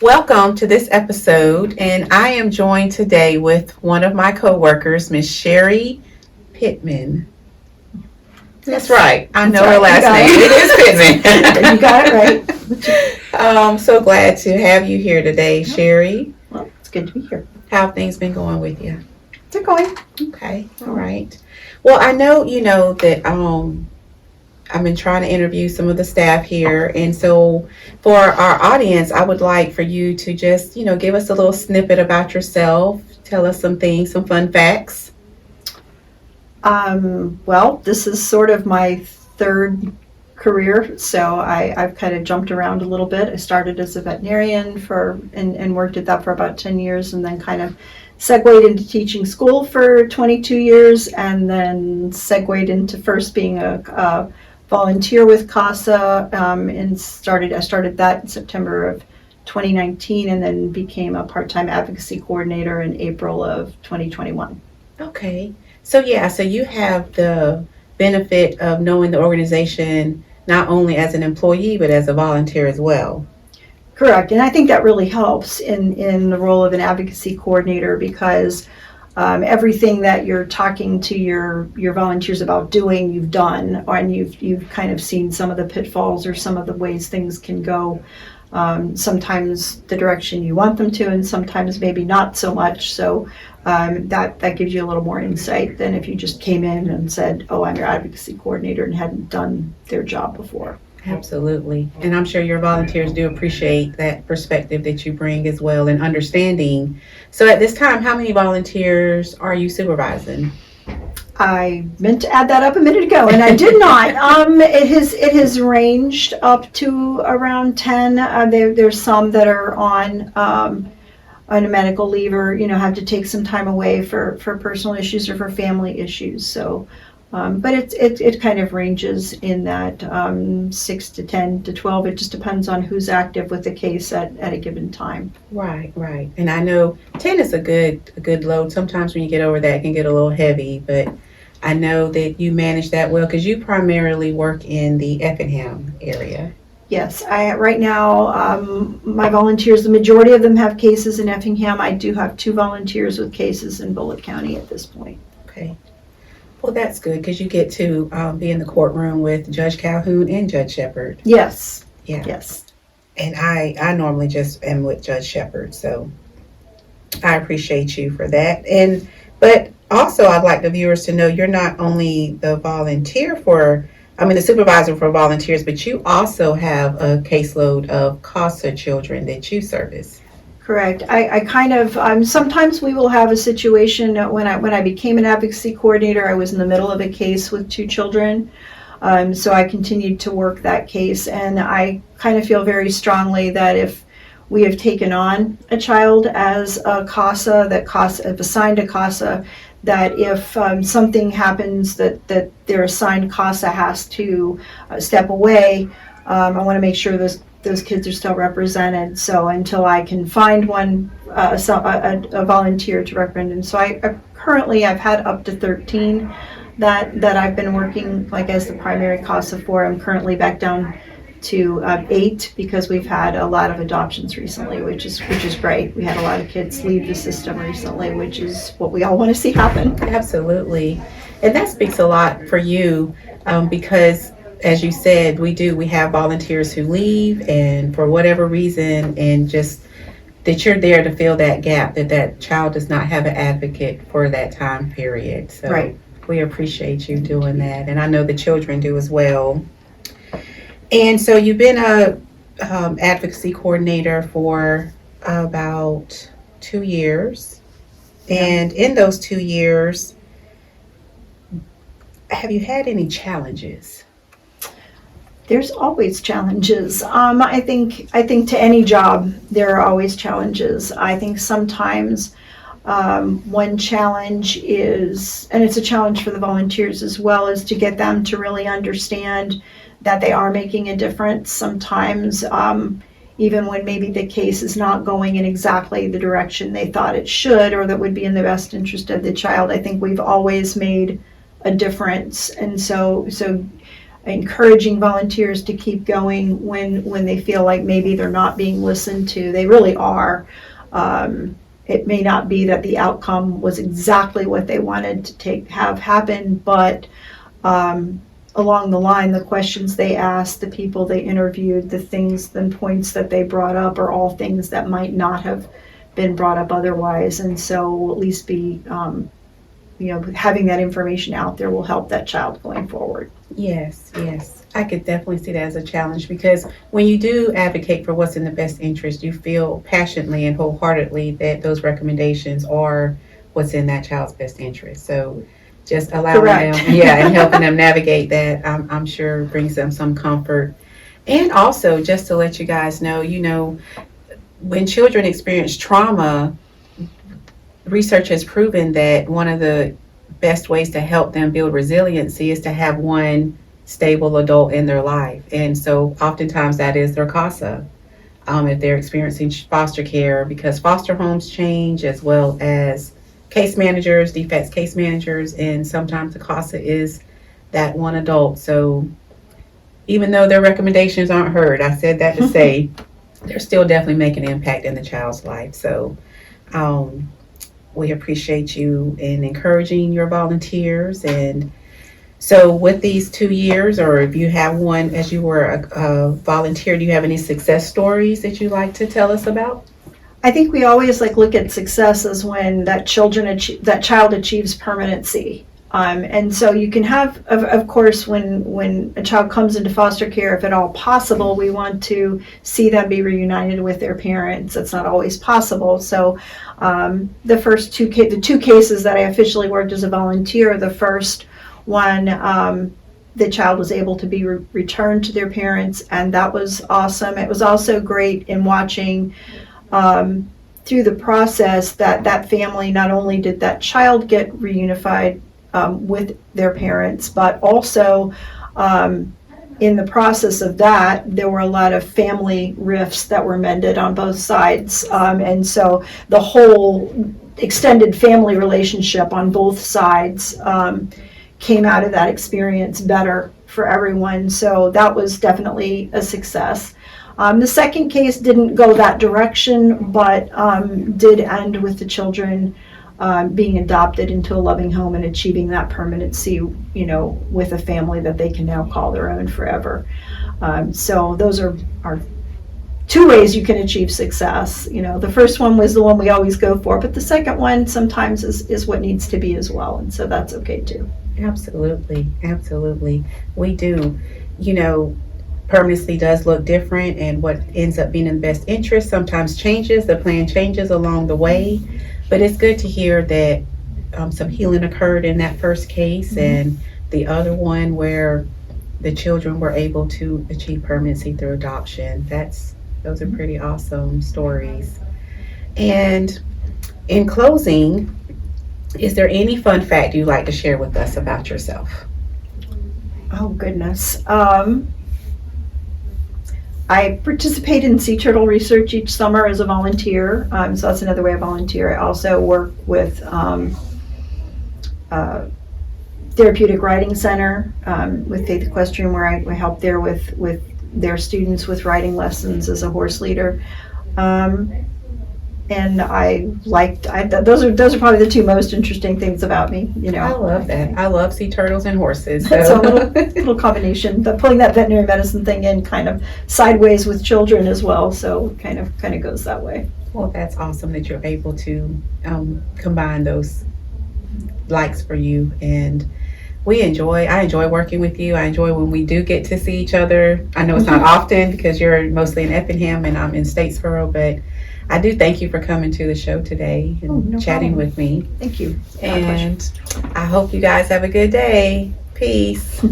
Welcome to this episode, and I am joined today with one of my coworkers, Miss Sherri Pittman. That's right. I know her last name. It is Pittman. You got it right. I'm so glad to have you here today, Sherri. Well, it's good to be here. How have things been going with you? They're going. Okay. All right. Well, I know you know that I've been trying to interview some of the staff here, and so for our audience, I would like for you to just, give us a little snippet about yourself, tell us some things, some fun facts. Well, this is sort of my third career, so I've kind of jumped around a little bit. I started as a veterinarian and worked at that for about 10 years, and then kind of segued into teaching school for 22 years, and then segued into first being a volunteer with CASA, and I started that in September of 2019, and then became a part-time advocacy coordinator in April of 2021. Okay. So you have the benefit of knowing the organization not only as an employee but as a volunteer as well. Correct, and I think that really helps in the role of an advocacy coordinator because everything that you're talking to your volunteers about doing, you've done, and you've kind of seen some of the pitfalls or some of the ways things can go. Sometimes the direction you want them to, and sometimes maybe not so much. So that gives you a little more insight than if you just came in and said, "Oh, I'm your advocacy coordinator," and hadn't done their job before. Absolutely. And I'm sure your volunteers do appreciate that perspective that you bring as well and understanding. So at this time, how many volunteers are you supervising? I meant to add that up a minute ago, and I did not. It has ranged up to around 10. There's some that are on a medical leave or have to take some time away for personal issues or for family issues. So, but it kind of ranges in that 6 to 10 to 12. It just depends on who's active with the case at a given time. Right. And I know 10 is a good load. Sometimes when you get over that, it can get a little heavy, but I know that you manage that well because you primarily work in the Effingham area. Yes, right now my volunteers, the majority of them have cases in Effingham. I do have 2 volunteers with cases in Bullitt County at this point. Okay. Well, that's good because you get to be in the courtroom with Judge Calhoun and Judge Shepard. Yes. Yeah. Yes. And I normally just am with Judge Shepard, so I appreciate you for that. But also I'd like the viewers to know you're not only the supervisor for volunteers, but you also have a caseload of CASA children that you service. Correct. I kind of sometimes we will have a situation when I became an advocacy coordinator, I was in the middle of a case with 2 children. So I continued to work that case, and I kind of feel very strongly that if we have taken on a child as a CASA, if assigned a CASA, that if something happens that their assigned CASA has to step away, I want to make sure those kids are still represented. So until I can find one, a volunteer to represent them. So I've had up to 13 that I've been working like as the primary CASA for. I'm currently back down to 8 because we've had a lot of adoptions recently, which is great. We had a lot of kids leave the system recently, which is what we all want to see happen. Absolutely. And that speaks a lot for you because, as you said, we have volunteers who leave and for whatever reason, and just that you're there to fill that gap, that child does not have an advocate for that time period. So right. We appreciate you doing that. And I know the children do as well. And so you've been a advocacy coordinator for about 2 years. Yeah. And in those 2 years, have you had any challenges? There's always challenges. I think to any job there are always challenges. I think sometimes one challenge is, and it's a challenge for the volunteers as well, is to get them to really understand that they are making a difference. Sometimes even when maybe the case is not going in exactly the direction they thought it should or that would be in the best interest of the child, I think we've always made a difference. And so encouraging volunteers to keep going when they feel like maybe they're not being listened to. They really are. It may not be that the outcome was exactly what they wanted to have happen, but along the line, the questions they asked, the people they interviewed, the things and points that they brought up are all things that might not have been brought up otherwise. And so we'll at least be, having that information out there will help that child going forward. Yes, yes. I could definitely see that as a challenge, because when you do advocate for what's in the best interest, you feel passionately and wholeheartedly that those recommendations are what's in that child's best interest. So just allowing Correct. them, and helping them navigate that, I'm sure brings them some comfort. And also, just to let you guys know, when children experience trauma, research has proven that one of the best ways to help them build resiliency is to have one stable adult in their life. And so oftentimes that is their CASA. If they're experiencing foster care, because foster homes change, as well as case managers, defects case managers, and sometimes the CASA is that one adult. So even though their recommendations aren't heard, I said that to say, they're still definitely making an impact in the child's life. So we appreciate you in encouraging your volunteers. And so with these 2 years, or if you have one as you were a volunteer, do you have any success stories that you'd like to tell us about? I think we always look at success as when that child achieves permanency. And so you can have, of course, when a child comes into foster care, if at all possible, we want to see them be reunited with their parents. That's not always possible. So the two cases that I officially worked as a volunteer, the first one, the child was able to be returned to their parents, and that was awesome. It was also great in watching through the process that family, not only did that child get reunified with their parents, but also in the process of that, there were a lot of family rifts that were mended on both sides. And so the whole extended family relationship on both sides came out of that experience better for everyone. So that was definitely a success. The second case didn't go that direction, but did end with the children being adopted into a loving home and achieving that permanency, with a family that they can now call their own forever. So those are two ways you can achieve success. The first one was the one we always go for, but the second one sometimes is what needs to be as well, and so that's okay too. Absolutely, absolutely. We do. Permanency does look different, and what ends up being in the best interest sometimes changes. The plan changes along the way, but it's good to hear that some healing occurred in that first case, and the other one where the children were able to achieve permanency through adoption. Those are pretty awesome stories. And in closing, is there any fun fact you'd like to share with us about yourself? Oh goodness. I participate in sea turtle research each summer as a volunteer, so that's another way I volunteer. I also work with Therapeutic Riding Center with Faith Equestrian, where I help there with their students with riding lessons as a horse leader. And those are probably the two most interesting things about me. I love that. I love sea turtles and horses. So a little combination, but pulling that veterinary medicine thing in kind of sideways with children as well. So kind of goes that way. Well, that's awesome that you're able to combine those likes for you. And I enjoy working with you. I enjoy when we do get to see each other. I know it's not often because you're mostly in Effingham and I'm in Statesboro, but I do thank you for coming to the show today and chatting with me. Thank you. And I hope you guys have a good day. Peace.